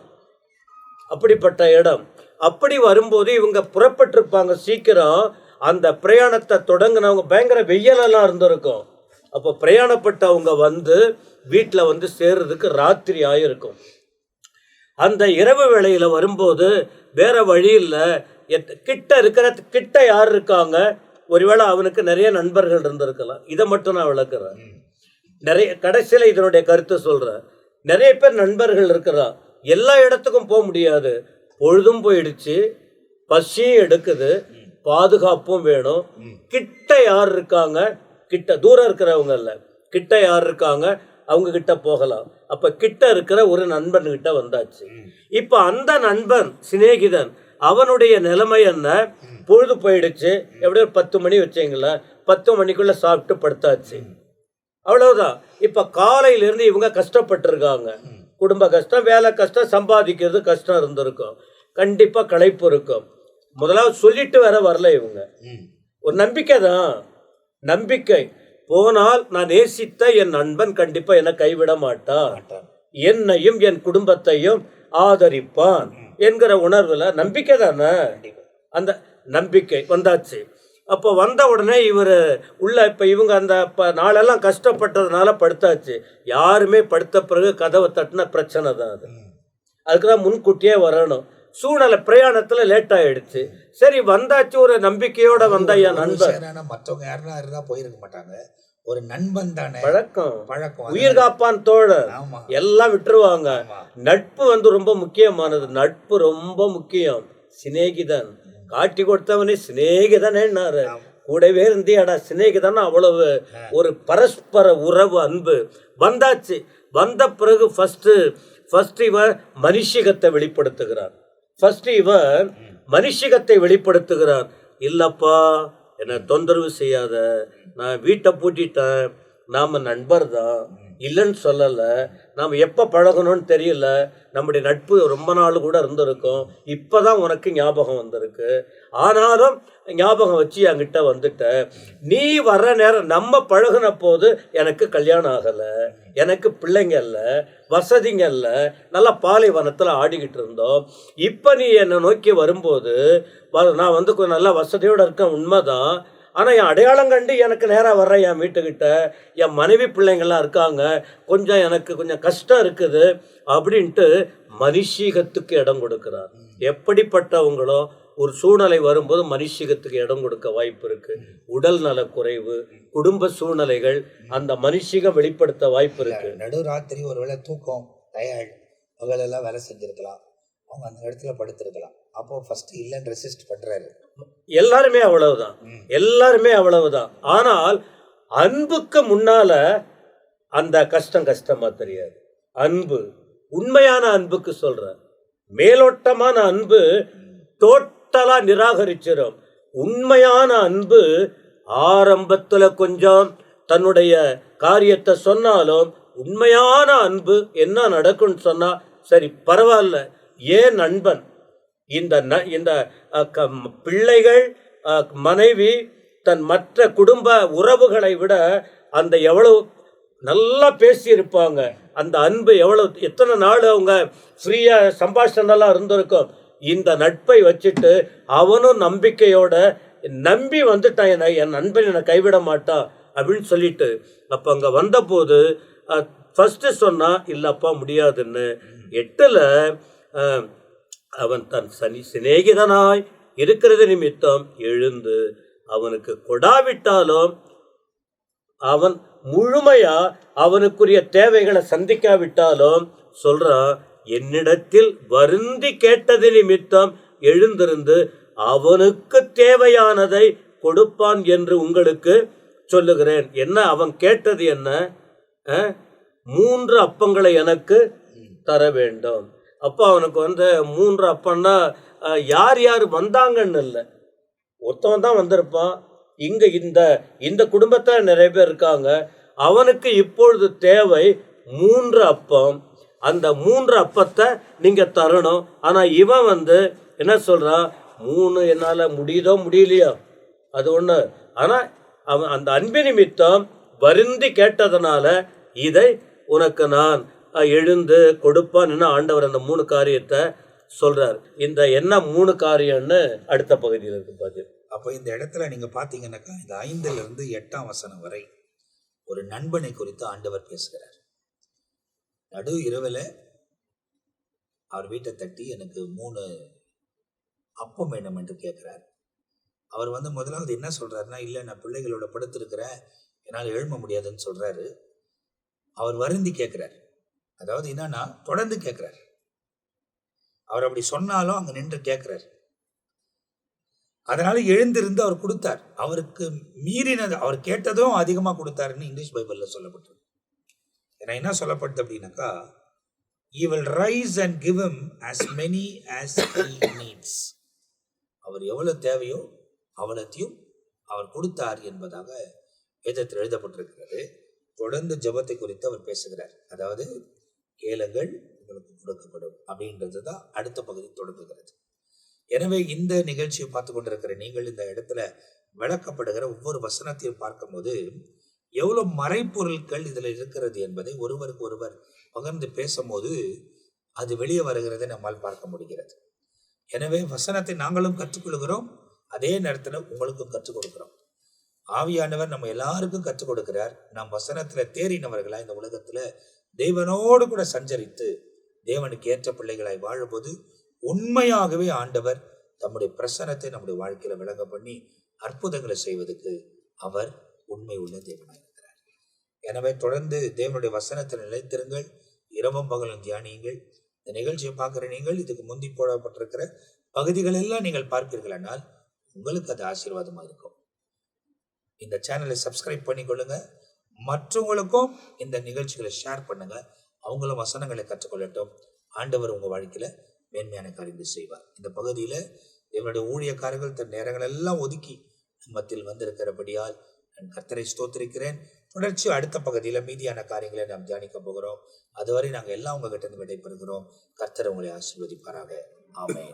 அப்படிப்பட்ட இடம். அப்படி வரும்போது இவங்க புறப்பட்டிருப்பாங்க சீக்கிரம். அந்த பிரயாணத்தை தொடங்கினவங்க பயங்கர வெயிலெல்லாம் இருந்திருக்கும். அப்போ பிரயாணப்பட்டவங்க வந்து வீட்டில் வந்து சேர்றதுக்கு ராத்திரி ஆகிருக்கும். அந்த இரவு வேளையில் வரும்போது வேற வழி இல்லை, கிட்ட யார் இருக்காங்க? ஒருவேளை அவனுக்கு நிறைய நண்பர்கள் இருந்திருக்கலாம். இதை மட்டும் நான் விளக்குறேன். நிறைய கடைசியில் இதனுடைய கருத்தை சொல்கிறேன். நிறைய பேர் நண்பர்கள் இருக்கிறான், எல்லா இடத்துக்கும் போக முடியாது. பொழுதும் போயிடுச்சு, பசியும் எடுக்குது, பாதுகாப்பும் வேணும். கிட்ட யார் இருக்காங்க? கிட்ட தூரம் இருக்கிறவங்க இல்லை, கிட்ட யார் இருக்காங்க? அவங்க கிட்ட போகலாம். அப்ப கிட்ட இருக்கிற ஒரு நண்பன் கிட்ட வந்தாச்சு. இப்ப அந்த நண்பன் சிநேகிதன் அவனுடைய நிலைமை என்ன? பொழுது போயிடுச்சு, எப்படியோ 10 மணி வச்சீங்களா, 10 மணிக்குள்ள சாப்பிட்டு படுத்தாச்சு, அவ்வளவுதான். இப்ப காலையில இருந்து இவங்க கஷ்டப்பட்டிருக்காங்க. குடும்ப கஷ்டம், வேலை கஷ்டம், சம்பாதிக்கிறது கஷ்டம் இருந்திருக்கும், கண்டிப்பா களைப்பு இருக்கும். முதலாவது சொல்லிட்டு வேற வரல இவங்க. ஒரு நம்பிக்கை தான், நம்பிக்கை. போனால் நான் நேசித்த என் நண்பன் கண்டிப்பா என்னை கைவிட மாட்டான், என்னையும் என் குடும்பத்தையும் ஆதரிப்பான் என்கிற உணர்வுல நம்பிக்கை தானே. அந்த நம்பிக்கை வந்தாச்சு. அப்போ வந்த உடனே இவர் உள்ள, இப்போ இவங்க அந்த நாளெல்லாம் கஷ்டப்பட்டதுனால படுத்தாச்சு. யாருமே படுத்த பிறகு கதவை தட்டின பிரச்சனை தான் அது. அதுக்கு தான் முன்கூட்டியே வரணும். சூழ்நிலை பிரயாணத்தில் லேட் ஆயிடுச்சு. சரி வந்தாச்சு, ஒரு நம்பிக்கையோட வந்த என் நண்பன். மற்றவங்க யாருன்னா இருந்தா போயிருக்க மாட்டாங்க, ஒரு நண்பன் தானே, பழக்கம், உயிர் காப்பான் தோழர், எல்லாம் விட்டுருவாங்க. நட்பு ரொம்ப முக்கியமானது. நட்பு ரொம்ப முக்கியம். சிநேகிதன் காட்டி கொடுத்தவனே சிநேகிதனேன்னாரு. கூடவே இருந்தியாடா சிநேகிதன். அவ்வளவு ஒரு பரஸ்பர உறவு, அன்பு. வந்தாச்சு. வந்த பிறகு ஃபர்ஸ்ட் இவன் மனுஷிகத்தை வெளிப்படுத்துகிறான். இவன் மனுஷிகத்தை வெளிப்படுத்துகிறான். இல்லப்பா, என்னை தொந்தரவு செய்யாத, நான் வீட்டை பூட்டிட்டேன், நாம நண்பர் தான், இல்லைன்னு சொல்லலை. நாம் எப்போ பழகணும்னு தெரியல, நம்முடைய நட்பு ரொம்ப நாள் கூட இருந்திருக்கும், இப்போதான் உனக்கு ஞாபகம் வந்திருக்கு. ஆனாலும் ஞாபகம் வச்சு என்கிட்ட வந்துட்ட. நீ வர்ற நேரம் நம்ம பழகின போது எனக்கு கல்யாணம் ஆகலை, எனக்கு பிள்ளைங்க இல்லை, வசதிங்க இல்லை, நல்லா பாலைவனத்தில் ஆடிக்கிட்டு இருந்தோம். இப்போ நீ என்னை நோக்கி வரும்போது நான் கொஞ்சம் நல்லா வசதியோடு இருக்கேன், உண்மைதான். ஆனால் என் அடையாளம் கண்டு எனக்கு நேராக வர்றேன் என் வீட்டுக்கிட்ட, என் மனைவி பிள்ளைங்கள்லாம் இருக்காங்க, எனக்கு கொஞ்சம் கஷ்டம் இருக்குது அப்படின்ட்டு மனுஷீகத்துக்கு இடம் கொடுக்குறார். எப்படிப்பட்டவங்களோ ஒரு சூழ்நிலை வரும்போது மனுஷீகத்துக்கு இடம் கொடுக்க வாய்ப்பு இருக்கு. உடல் நல குறைவு, குடும்ப சூழ்நிலைகள், அந்த மனுஷீகம் வெளிப்படுத்த வாய்ப்பு இருக்கு. நடுராத்திரி ஒருவேளை தூக்கம், டயர்ட், பகலெல்லாம் வேலை செஞ்சிருக்கலாம், அவங்க அந்த இடத்துல படுத்திருக்கலாம். அப்போ ஃபர்ஸ்ட் இல்லைன்னு ரெசிஸ்ட் பண்றாரு. எல்லாருமே அவ்வளவுதான். ஆனால் அன்புக்கு முன்னால அந்த கஷ்டமா தெரியாது. அன்பு, உண்மையான அன்புக்கு சொல்ற, மேலோட்டமான அன்பு டோட்டலா நிராகரிச்சிடும். உண்மையான அன்பு ஆரம்பத்துல கொஞ்சம் தன்னுடைய காரியத்தை சொன்னாலும், உண்மையான அன்பு என்ன நடக்கும்னு சொன்னா சரி பரவாயில்ல, ஏன் நண்பன், இந்த பிள்ளைகள், மனைவி, தன் மற்ற குடும்ப உறவுகளை விட அந்த எவ்வளவு நல்லா பேசியிருப்பாங்க, அந்த அன்பு எவ்வளவு, எத்தனை நாள் அவங்க ஃப்ரீயா சம்பாஷணெல்லாம் இருந்திருக்கும். இந்த நட்பை வச்சுட்டு அவனும் நம்பிக்கையோட நம்பி வந்துட்டான், என் நண்பன் என்னை கைவிட மாட்டான் அப்படின்னு சொல்லிட்டு. அப்போ அங்கே வந்தபோது ஃபர்ஸ்ட் சொன்னா இல்லப்பா முடியாதுன்னு. 8ல் அவன் தன் சிநேகிதனாய் இருக்கிறது நிமித்தம் எழுந்து அவனுக்கு கொடாவிட்டாலும், அவன் முழுமையா அவனுக்குரிய தேவைகளை சந்திக்காவிட்டாலும் சொல்றான், என்னிடத்தில் வருந்தி கேட்டது நிமித்தம் எழுந்திருந்து அவனுக்கு தேவையானதை கொடுப்பான் என்று உங்களுக்கு சொல்லுகிறேன். என்ன அவன் கேட்டது? என்ன? 3 அப்பங்களை எனக்கு தர வேண்டும். அப்போ அவனுக்கு 3 அப்பன்னா யார் யார் வந்தாங்கன்னு இல்லை, ஒருத்தவன் தான் வந்திருப்பான். இங்கே இந்த குடும்பத்தில் நிறைய பேர் இருக்காங்க. அவனுக்கு இப்பொழுது தேவை 3 அப்பம். அந்த 3 அப்பத்தை நீங்கள் தரணும். ஆனால் இவன் என்ன சொல்கிறான், 3 என்னால் முடியுதோ முடியலையோ அது ஒன்று. ஆனால் அவன் அந்த அன்பு நிமித்தம் வருந்தி கேட்டதுனால இதை உனக்கு நான் எழுந்து கொடுப்பான்னு ஆண்டவர் அந்த 3 காரியத்தை சொல்றார். இந்த என்ன 3 காரியம்னு அடுத்த பகுதியில் இருக்கு பாரு. அப்போ இந்த இடத்துல நீங்க பாத்தீங்கன்னாக்கா, இந்த 5லிருந்து 8ஆம் வசனம் வரை ஒரு நண்பனை குறித்து ஆண்டவர் பேசுகிறார். நடு இரவில் அவர் வீட்டை தட்டி எனக்கு 3 அப்பம் வேணும் என்று கேட்கிறார். அவர் முதலாவது என்ன சொல்றாருன்னா, இல்லை நான் பிள்ளைகளோட படுத்திருக்கிறேன், என்னால் எழும்ப முடியாதுன்னு சொல்றாரு. அவர் வருந்தி கேட்கிறார். அதாவது என்னன்னா தொடர்ந்து கேட்கிறார். அவர் அப்படி சொன்னாலும் அங்க நின்று கேட்கிறார். அதனால எழுந்திருந்து அவர் கொடுத்தார். அவருக்கு மீறினது, அவர் கேட்டதும் அதிகமா கொடுத்தாருன்னு இங்கிலீஷ் பைபிள்ல சொல்லப்பட்டிருக்கு. ஏன்னா என்ன சொல்லப்படுது அப்படின்னாக்கா, he will rise and give him as many as he needs. அவர் எவ்வளவு தேவையோ அவ்வளத்தையும் அவர் கொடுத்தார் என்பதாக வேதத்தில் எழுதப்பட்டிருக்கிறது. தொடர்ந்து ஜெபத்தை குறித்து அவர் பேசுகிறார். அதாவது கேளுங்கள் உங்களுக்கு கொடுக்கப்படும் அப்படின்றது தான் அடுத்த பகுதி தொடங்குகிறது. எனவே இந்த நிகழ்ச்சியை பார்த்து கொண்டிருக்கிற நீங்கள் இந்த இடத்துல விளக்கப்படுகிற ஒவ்வொரு வசனத்தையும் பார்க்கும்போது எவ்வளவு மறைப்பொருட்கள் இதுல இருக்கிறது என்பதை ஒருவருக்கு ஒருவர் பகிர்ந்து பேசும்போது அது வெளியே வருகிறதை நம்மால் பார்க்க முடிகிறது. எனவே வசனத்தை நாங்களும் கற்றுக்கொள்கிறோம், அதே நேரத்தில் உங்களுக்கும் கற்றுக் கொடுக்கிறோம். ஆவியானவர் நம்ம எல்லாருக்கும் கற்றுக் கொடுக்கிறார். நாம் வசனத்துல தேறினவர்களா இந்த உலகத்துல தேவனோடு கூட சஞ்சரித்து தேவனுக்கு ஏற்ற பிள்ளைகளாய் வாழும்போது உண்மையாகவே ஆண்டவர் தம்முடைய பிரசனத்தை நம்முடைய வாழ்க்கையில விளங்க பண்ணி அற்புதங்களை செய்வதற்கு அவர் உண்மை உள்ள தேவனாய் இருக்கிறார். எனவே தொடர்ந்து தேவனுடைய வசனத்தில் நிலைத்திருங்கள், இரவும் பகலும் தியானியுங்கள். இந்த நிகழ்ச்சியை பார்க்கிற நீங்கள் இதுக்கு முந்தி போடப்பட்டிருக்கிற பகுதிகள் எல்லாம் நீங்கள் பார்ப்பீர்களானால் உங்களுக்கு அது ஆசீர்வாதமா இருக்கும். இந்த சேனலை சப்ஸ்கிரைப் பண்ணிக்கொள்ளுங்க, மற்றவங்களுக்கும் இந்த நிகழ்ச்சிகளை ஷேர் பண்ணுங்க, அவங்களும் வசனங்களை கற்றுக்கொள்ளட்டும். ஆண்டவர் உங்க வாழ்க்கையில மேன்மையான காரியங்களை செய்வார். இந்த பகுதியில என்னுடைய ஊழியக்காரர்கள் தன் நேரங்கள் எல்லாம் ஒதுக்கி மத்தியில் வந்திருக்கிறபடியால் நான் கர்த்தரை ஸ்தோத்திரிக்கிறேன். தொடர்ச்சி அடுத்த பகுதியில மீதியான காரியங்களை நாம் தியானிக்க போகிறோம். அதுவரை நாங்கள் எல்லாம் உங்ககிட்ட இருந்து விடைபெறுகிறோம். கர்த்தர் உங்களை ஆசீர்வதிப்பாராக. ஆமென்.